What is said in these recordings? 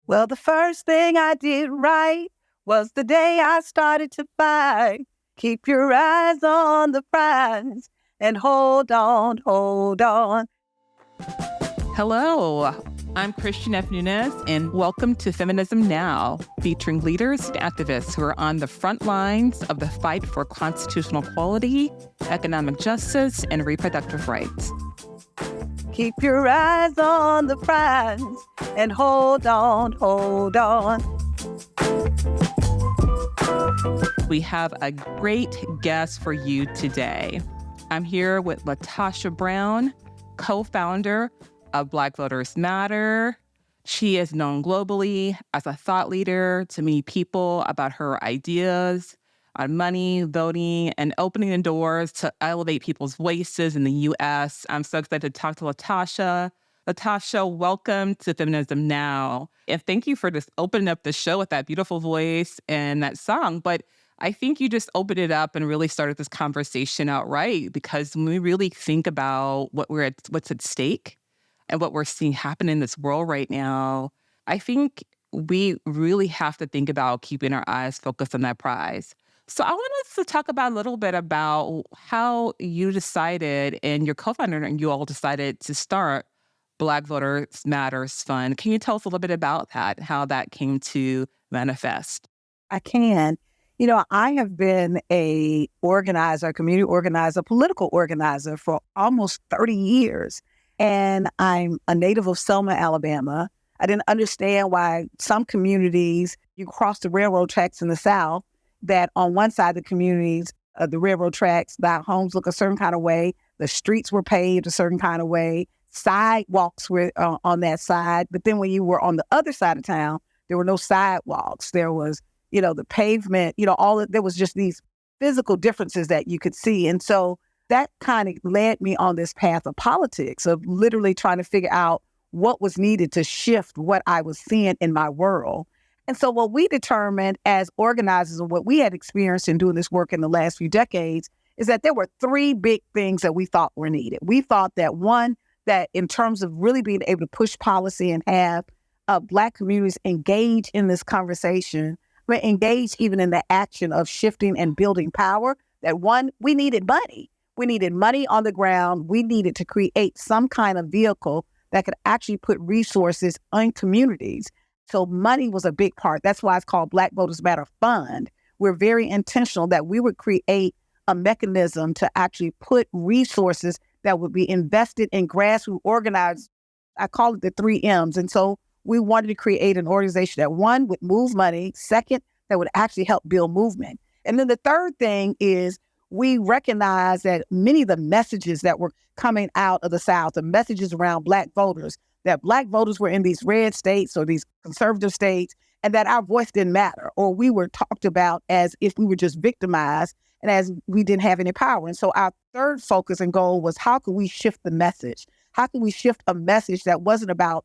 Well, the first thing I did right was the day I started to fight. Keep your eyes on the prize and hold on, hold on. Hello, I'm Christian F. Nunez, and welcome to Feminism Now, featuring leaders and activists who are on the front lines of the fight for constitutional equality, economic justice, and reproductive rights. Keep your eyes on the prize and hold on, hold on. We have a great guest for you today. I'm here with LaTosha Brown, co-founder of Black Voters Matter. She is known globally as a thought leader to many people about her ideas on money, voting, and opening the doors to elevate people's voices in the U.S. I'm so excited to talk to LaTosha. LaTosha, welcome to Feminism Now. And thank you for just opening up the show with that beautiful voice and that song. But I think you just opened it up and really started this conversation outright, because when we really think about what's at stake and what we're seeing happen in this world right now, I think we really have to think about keeping our eyes focused on that prize. So I want us to talk about a little bit about how you decided, and your co-founder and you all decided to start Black Voters Matters Fund. Can you tell us a little bit about that, how that came to manifest? I can. I have been a organizer, community organizer, political organizer for almost 30 years. And I'm a native of Selma, Alabama. I didn't understand why some communities, you cross the railroad tracks in the South, that on one side of the communities, the railroad tracks, the homes look a certain kind of way, the streets were paved a certain kind of way, sidewalks were on that side. But then when you were on the other side of town, there were no sidewalks. There was, the pavement, there was just these physical differences that you could see. And so that kind of led me on this path of politics, of literally trying to figure out what was needed to shift what I was seeing in my world. And so what we determined as organizers and what we had experienced in doing this work in the last few decades is that there were three big things that we thought were needed. We thought that one, that in terms of really being able to push policy and have Black communities engage in this conversation, but engage even in the action of shifting and building power, that one, we needed money. We needed money on the ground. We needed to create some kind of vehicle that could actually put resources on communities. So money was a big part. That's why it's called Black Voters Matter Fund. We're very intentional that we would create a mechanism to actually put resources that would be invested in grassroots organized. I call it the 3 M's. And so we wanted to create an organization that, one, would move money, second, that would actually help build movement. And then the third thing is we recognize that many of the messages that were coming out of the South, the messages around Black voters, that Black voters were in these red states or these conservative states, and that our voice didn't matter, or we were talked about as if we were just victimized and as we didn't have any power. And so our third focus and goal was, how can we shift the message? How can we shift a message that wasn't about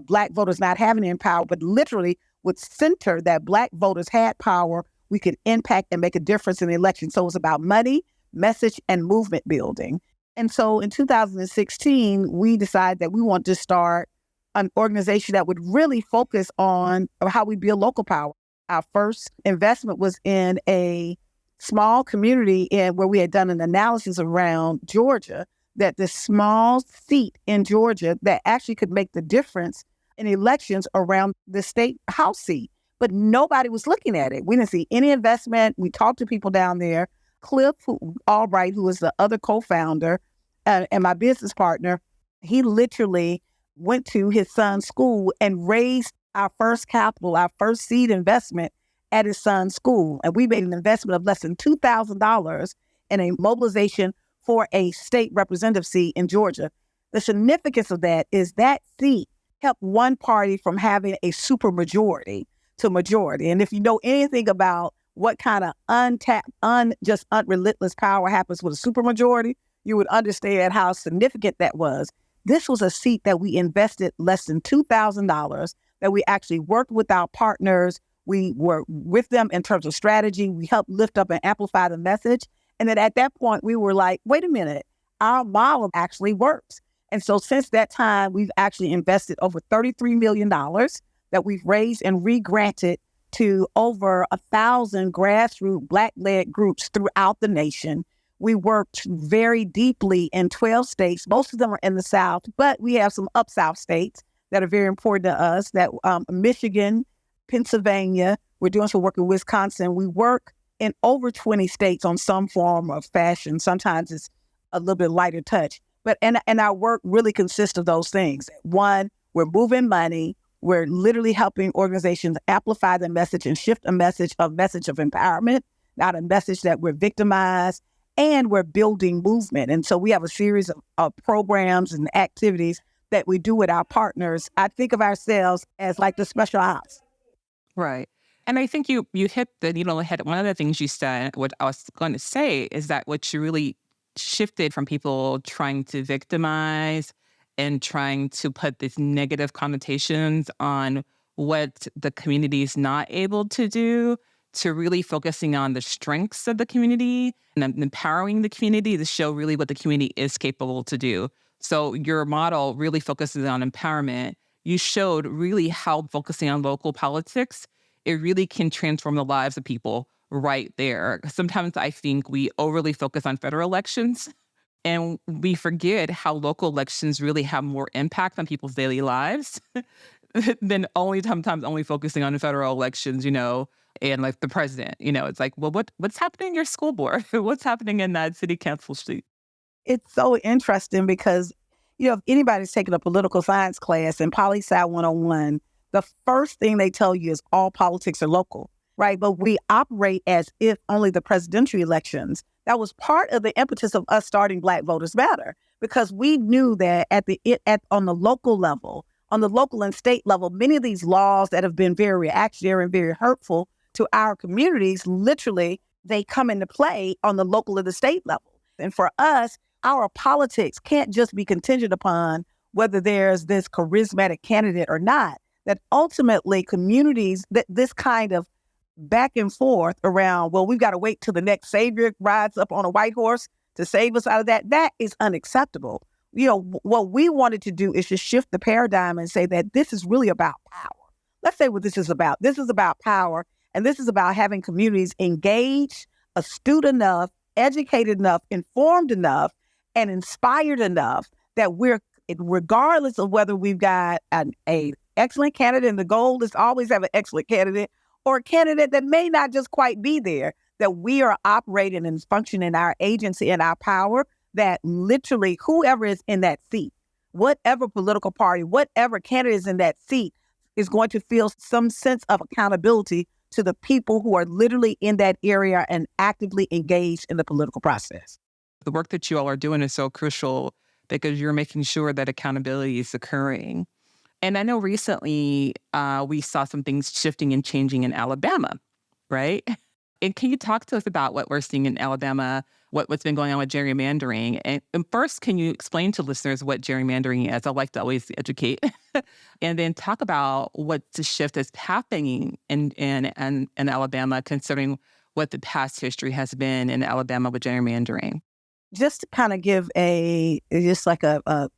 Black voters not having any power, but literally would center that Black voters had power, we could impact and make a difference in the election. So it was about money, message, and movement building. And so in 2016, we decided that we want to start an organization that would really focus on how we build local power. Our first investment was in a small community where we had done an analysis around Georgia, that the small seat in Georgia that actually could make the difference in elections around the state house seat. But nobody was looking at it. We didn't see any investment. We talked to people down there. Cliff Albright, who was the other co-founder and my business partner, he literally went to his son's school and raised our first capital, our first seed investment at his son's school. And we made an investment of less than $2,000 in a mobilization for a state representative seat in Georgia. The significance of that is that seat helped one party from having a super majority to majority. And if you know anything about what kind of untapped, unrelentless power happens with a supermajority, you would understand how significant that was. This was a seat that we invested less than $2,000, that we actually worked with our partners. We were with them in terms of strategy. We helped lift up and amplify the message. And then at that point, we were like, wait a minute, our model actually works. And so since that time, we've actually invested over $33 million that that we've raised and re-granted to over 1,000 grassroots Black-led groups throughout the nation. We worked very deeply in 12 states. Most of them are in the South, but we have some up-South states that are very important to us, that Michigan, Pennsylvania, we're doing some work in Wisconsin. We work in over 20 states on some form of fashion. Sometimes it's a little bit lighter touch. But and our work really consists of those things. One, we're moving money. We're literally helping organizations amplify the message and shift a message of empowerment, not a message that we're victimized, and we're building movement. And so we have a series of programs and activities that we do with our partners. I think of ourselves as like the special ops. Right. And I think you hit the needle on the head. One of the things you said, what I was going to say, is that what you really shifted from people trying to victimize and trying to put these negative connotations on what the community is not able to do, to really focusing on the strengths of the community and empowering the community to show really what the community is capable to do. So your model really focuses on empowerment. You showed really how focusing on local politics, it really can transform the lives of people right there. Sometimes I think we overly focus on federal elections and we forget how local elections really have more impact on people's daily lives than sometimes only focusing on the federal elections, and like the president. It's like, well, what's happening in your school board? What's happening in that city council seat? It's so interesting because, if anybody's taken a political science class in Poli Sci 101, the first thing they tell you is all politics are local, right? But we operate as if only the presidential elections. That was part of the impetus of us starting Black Voters Matter, because we knew that on the local level, on the local and state level, many of these laws that have been very reactionary and very hurtful to our communities, literally, they come into play on the local and the state level. And for us, our politics can't just be contingent upon whether there's this charismatic candidate or not. That ultimately communities, that this kind of back and forth around, well, we've got to wait till the next savior rides up on a white horse to save us out of that. That is unacceptable. What we wanted to do is just shift the paradigm and say that this is really about power. Let's say what this is about. This is about power, and this is about having communities engaged, astute enough, educated enough, informed enough, and inspired enough that we're, regardless of whether we've got an excellent candidate, and the goal is to always have an excellent candidate, or a candidate that may not just quite be there, that we are operating and functioning our agency and our power, that literally whoever is in that seat, whatever political party, whatever candidate is in that seat, is going to feel some sense of accountability to the people who are literally in that area and actively engaged in the political process. The work that you all are doing is so crucial because you're making sure that accountability is occurring. And I know recently we saw some things shifting and changing in Alabama, right? And can you talk to us about what we're seeing in Alabama, what's been going on with gerrymandering? And first, can you explain to listeners what gerrymandering is? I like to always educate. And then talk about what the shift is happening in Alabama, considering what the past history has been in Alabama with gerrymandering. Just to kind of give a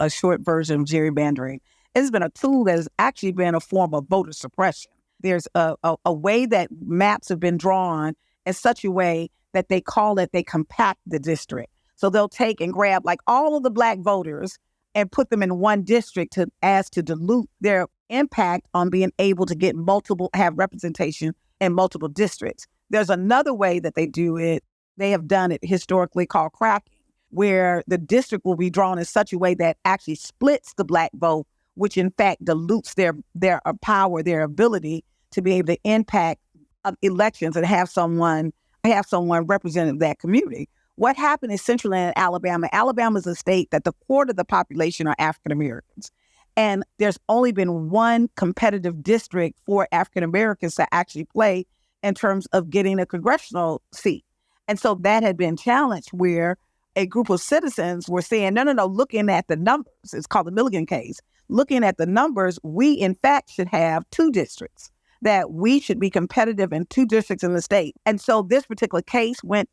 short version of gerrymandering, it's been a tool that has actually been a form of voter suppression. There's a way that maps have been drawn in such a way that they compact the district. So they'll take and grab like all of the Black voters and put them in one district to dilute their impact on being able to have representation in multiple districts. There's another way that they do it. They have done it historically called cracking, where the district will be drawn in such a way that actually splits the Black vote, which in fact dilutes their power, their ability to be able to impact elections and have someone represent that community. What happened essentially in Alabama? Alabama is a state that the quarter of the population are African Americans. And there's only been one competitive district for African Americans to actually play in terms of getting a congressional seat. And so that had been challenged, where a group of citizens were saying, no, looking at the numbers, it's called the Milligan case. Looking at the numbers, we in fact should have two districts, that we should be competitive in two districts in the state. And so this particular case went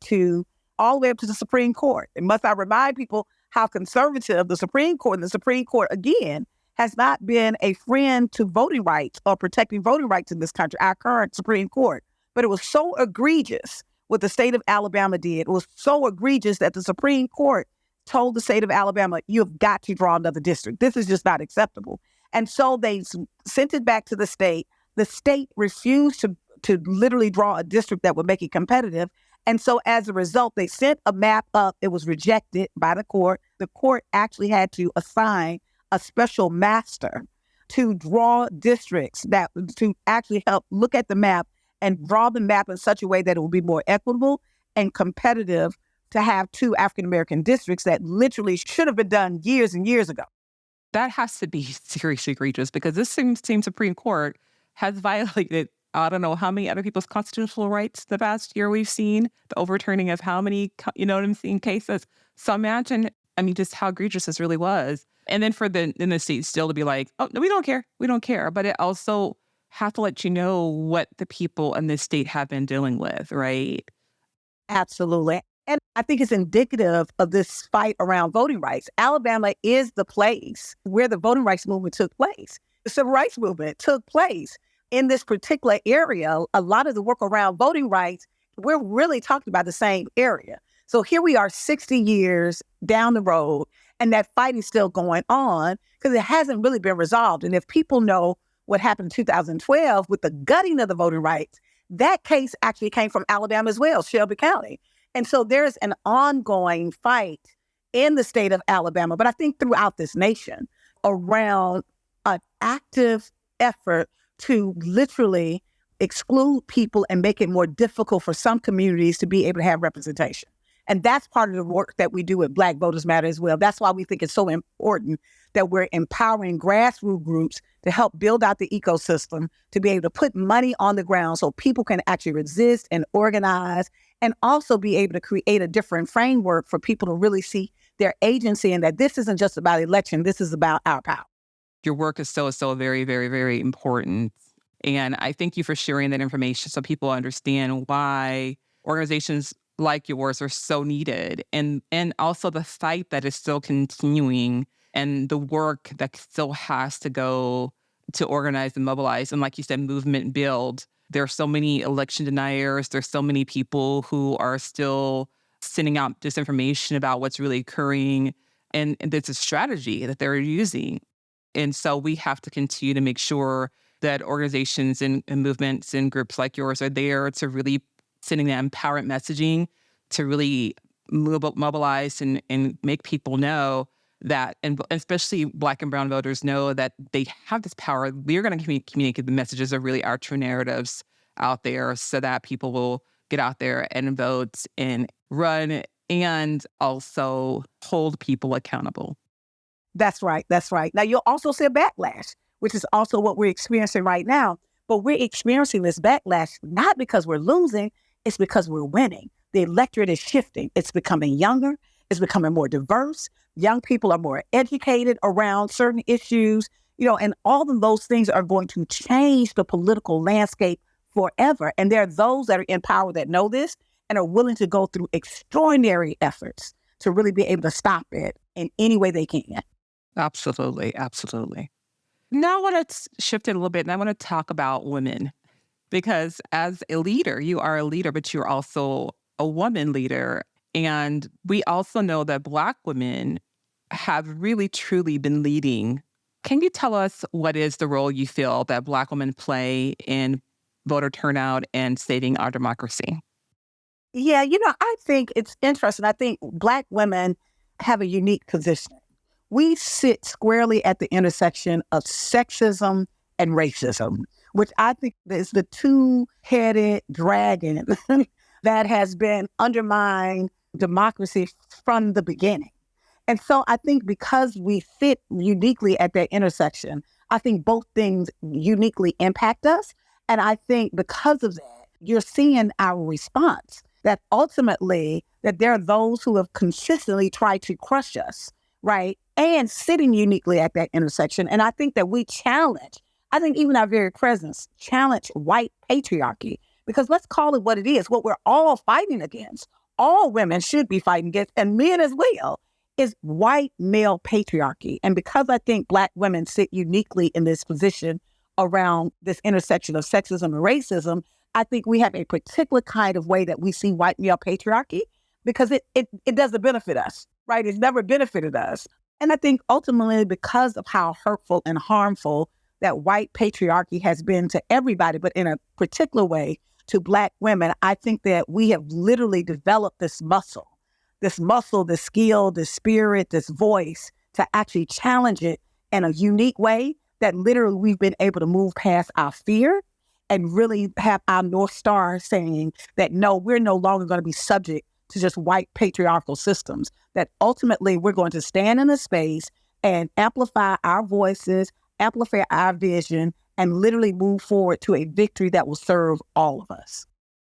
all the way up to the Supreme Court. And must I remind people how conservative the Supreme Court, and the Supreme Court again has not been a friend to voting rights or protecting voting rights in this country, our current Supreme Court. But it was so egregious what the state of Alabama did. It was so egregious that the Supreme Court told the state of Alabama, you have got to draw another district. This is just not acceptable. And so they sent it back to the state. The state refused to literally draw a district that would make it competitive. And so as a result, they sent a map up. It was rejected by the court. The court actually had to assign a special master to draw districts that to actually help look at the map and draw the map in such a way that it will be more equitable and competitive to have two African-American districts that literally should have been done years and years ago. That has to be seriously egregious because this same Supreme Court has violated, I don't know how many other people's constitutional rights the past year we've seen, the overturning of how many, you know what I'm saying, cases. So imagine, just how egregious this really was. And then for in the state still to be like, oh, no, we don't care. But it also have to let you know what the people in this state have been dealing with, right? Absolutely. And I think it's indicative of this fight around voting rights. Alabama is the place where the voting rights movement took place. The civil rights movement took place in this particular area. A lot of the work around voting rights, we're really talking about the same area. So here we are 60 years down the road, and that fight is still going on because it hasn't really been resolved. And if people know what happened in 2012 with the gutting of the voting rights, that case actually came from Alabama as well, Shelby County. And so there's an ongoing fight in the state of Alabama, but I think throughout this nation around an active effort to literally exclude people and make it more difficult for some communities to be able to have representation. And that's part of the work that we do at Black Voters Matter as well. That's why we think it's so important that we're empowering grassroots groups to help build out the ecosystem, to be able to put money on the ground so people can actually resist and organize, and also be able to create a different framework for people to really see their agency and that this isn't just about election, this is about our power. Your work is so very, very, very important. And I thank you for sharing that information so people understand why organizations like yours are so needed, and also the fight that is still continuing and the work that still has to go to organize and mobilize. And like you said, movement build. There are so many election deniers. There's so many people who are still sending out disinformation about what's really occurring. And there's a strategy that they're using. And so we have to continue to make sure that organizations and movements and groups like yours are there to really sending that empowerment messaging to really mobilize and make people know that, and especially Black and brown voters know that they have this power. We're going to communicate the messages of really our true narratives out there so that people will get out there and vote and run and also hold people accountable. That's right. That's right. Now, you'll also see a backlash, which is also what we're experiencing right now. But we're experiencing this backlash not because we're losing, it's because we're winning. The electorate is shifting. It's becoming younger. It's becoming more diverse. Young people are more educated around certain issues, and all of those things are going to change the political landscape forever. And there are those that are in power that know this and are willing to go through extraordinary efforts to really be able to stop it in any way they can. Absolutely. Absolutely. Now I want to shift it a little bit, and I want to talk about women, because as a leader, you are a leader, but you're also a woman leader. And we also know that Black women have really, truly been leading. Can you tell us what is the role you feel that Black women play in voter turnout and saving our democracy? Yeah, I think it's interesting. I think Black women have a unique position. We sit squarely at the intersection of sexism and racism, which I think is the two-headed dragon that has been undermined democracy from the beginning. And so I think because we fit uniquely at that intersection, I think both things uniquely impact us. And I think because of that, you're seeing our response, that ultimately that there are those who have consistently tried to crush us, right? And sitting uniquely at that intersection. And I think that we challenge, I think even our very presence, challenge white patriarchy, because let's call it what it is, what we're all fighting against. All women should be fighting against, and men as well, is white male patriarchy. And because I think Black women sit uniquely in this position around this intersection of sexism and racism, I think we have a particular kind of way that we see white male patriarchy because it doesn't benefit us, right? It's never benefited us. And I think ultimately because of how hurtful and harmful that white patriarchy has been to everybody, but in a particular way to Black women, I think that we have literally developed this muscle, this skill, this spirit, this voice to actually challenge it in a unique way that literally we've been able to move past our fear and really have our North Star saying that, no, we're no longer going to be subject to just white patriarchal systems, that ultimately we're going to stand in a space and amplify our voices, amplify our vision, and literally move forward to a victory that will serve all of us.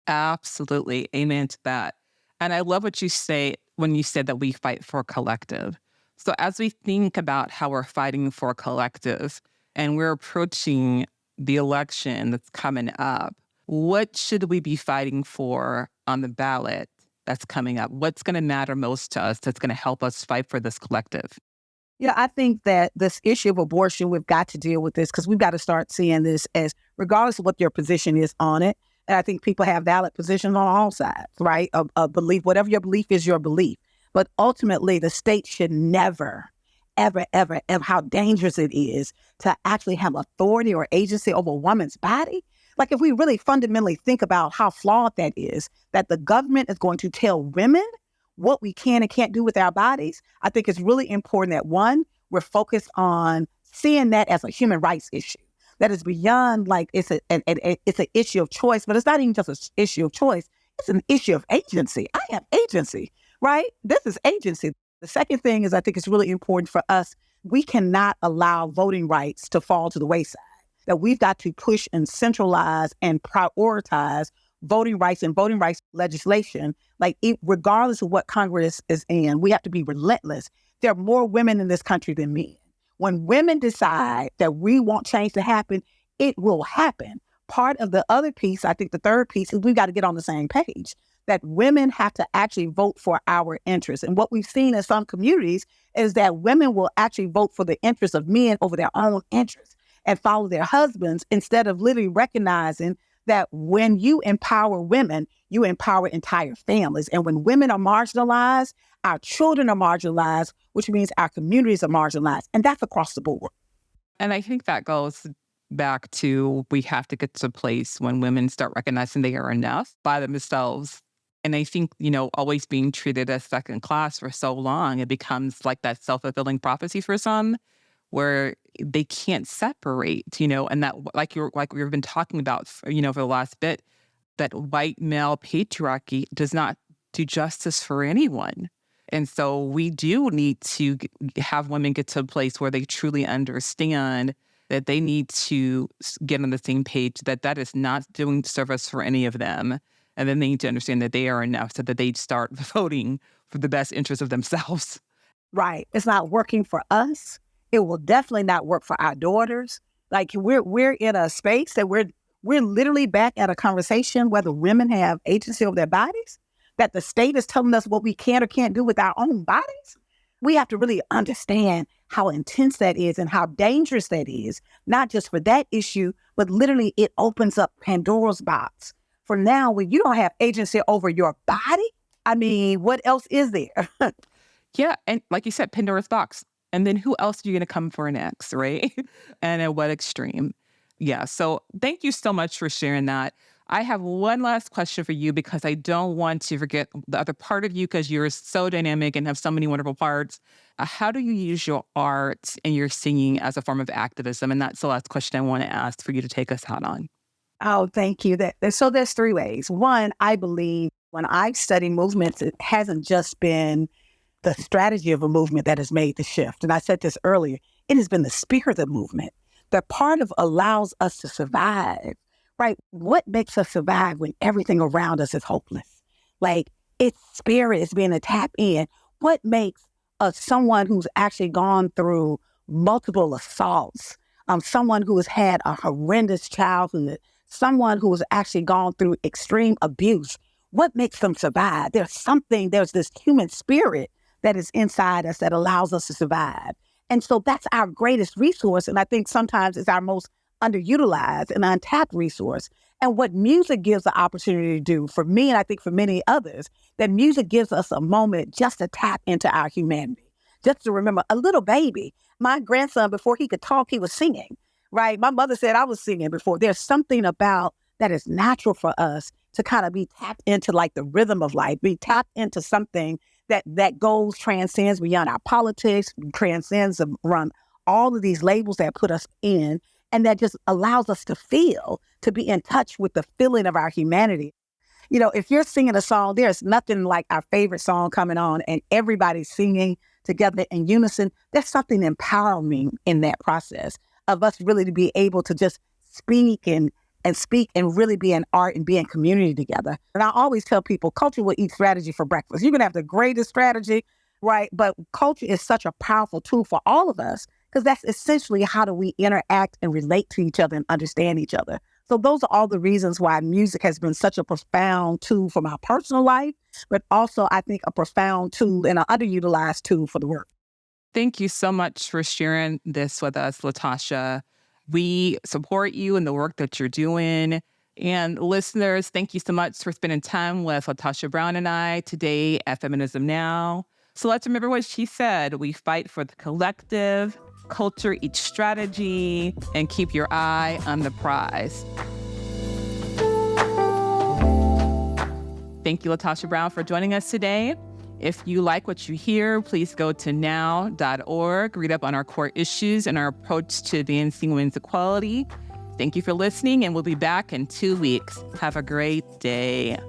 Absolutely. Amen to that. And I love what you say when you said that we fight for a collective. So as we think about how we're fighting for a collective and we're approaching the election that's coming up, what should we be fighting for on the ballot that's coming up? What's going to matter most to us that's going to help us fight for this collective? Yeah, I think that this issue of abortion, we've got to deal with this because we've got to start seeing this as, regardless of what your position is on it, and I think people have valid positions on all sides, right? A belief, whatever your belief is, your belief. But ultimately, the state should never, ever, ever, ever, how dangerous it is to actually have authority or agency over a woman's body. Like if we really fundamentally think about how flawed that is, that the government is going to tell women what we can and can't do with our bodies, I think it's really important that, one, we're focused on seeing that as a human rights issue. That is beyond like it's an issue of choice, but it's not even just an issue of choice. It's an issue of agency. I have agency, right? This is agency. The second thing is I think it's really important for us. We cannot allow voting rights to fall to the wayside. That we've got to push and centralize and prioritize voting rights and voting rights legislation, regardless of what Congress is in, we have to be relentless. There are more women in this country than men. When women decide that we want change to happen, it will happen. Part of the other piece, I think the third piece, is we've got to get on the same page, that women have to actually vote for our interests. And what we've seen in some communities is that women will actually vote for the interests of men over their own interests and follow their husbands instead of literally recognizing that when you empower women, you empower entire families. And when women are marginalized, our children are marginalized, which means our communities are marginalized. And that's across the board. And I think that goes back to we have to get to a place when women start recognizing they are enough by themselves. And I think, always being treated as second class for so long, it becomes like that self-fulfilling prophecy for some, where they can't separate, and that like we've been talking about, for the last bit, that white male patriarchy does not do justice for anyone. And so we do need to have women get to a place where they truly understand that they need to get on the same page, that is not doing service for any of them. And then they need to understand that they are enough so that they start voting for the best interest of themselves. Right. It's not working for us. It will definitely not work for our daughters. Like we're in a space that we're literally back at a conversation whether women have agency over their bodies, that the state is telling us what we can or can't do with our own bodies. We have to really understand how intense that is and how dangerous that is, not just for that issue, but literally it opens up Pandora's box. For now, when you don't have agency over your body, I mean, what else is there? Yeah. And like you said, Pandora's box. And then who else are you going to come for next, right? And at what extreme? Yeah. So thank you so much for sharing that. I have one last question for you because I don't want to forget the other part of you because you're so dynamic and have so many wonderful parts. How do you use your art and your singing as a form of activism? And that's the last question I want to ask for you to take us out on. Oh, thank you. So there's three ways. One, I believe when I study movements, it hasn't just been the strategy of a movement that has made the shift. And I said this earlier, it has been the spirit of the movement. That part of allows us to survive, right? What makes us survive when everything around us is hopeless? Like its spirit is being tapped in. What makes someone who's actually gone through multiple assaults, someone who has had a horrendous childhood, someone who has actually gone through extreme abuse, what makes them survive? There's this human spirit that is inside us that allows us to survive. And so that's our greatest resource. And I think sometimes it's our most underutilized and untapped resource. And what music gives the opportunity to do for me, and I think for many others, that music gives us a moment just to tap into our humanity. Just to remember, a little baby, my grandson, before he could talk, he was singing, right? My mother said I was singing before. There's something about that is natural for us to kind of be tapped into like the rhythm of life, be tapped into something that goes, transcends beyond our politics, transcends around all of these labels that put us in, and that just allows us to feel, to be in touch with the feeling of our humanity. You know, if you're singing a song, there's nothing like our favorite song coming on and everybody's singing together in unison. There's something empowering in that process of us really to be able to just speak and speak and really be in art and be in community together. And I always tell people, culture will eat strategy for breakfast. You can have the greatest strategy, right? But culture is such a powerful tool for all of us because that's essentially how do we interact and relate to each other and understand each other. So those are all the reasons why music has been such a profound tool for my personal life, but also I think a profound tool and an underutilized tool for the work. Thank you so much for sharing this with us, LaTosha. We support you in the work that you're doing. And listeners, thank you so much for spending time with LaTosha Brown and I today at Feminism Now. So let's remember what she said. We fight for the collective, culture each strategy, and keep your eye on the prize. Thank you, LaTosha Brown, for joining us today. If you like what you hear, please go to now.org, read up on our core issues and our approach to advancing women's equality. Thank you for listening, and we'll be back in 2 weeks. Have a great day.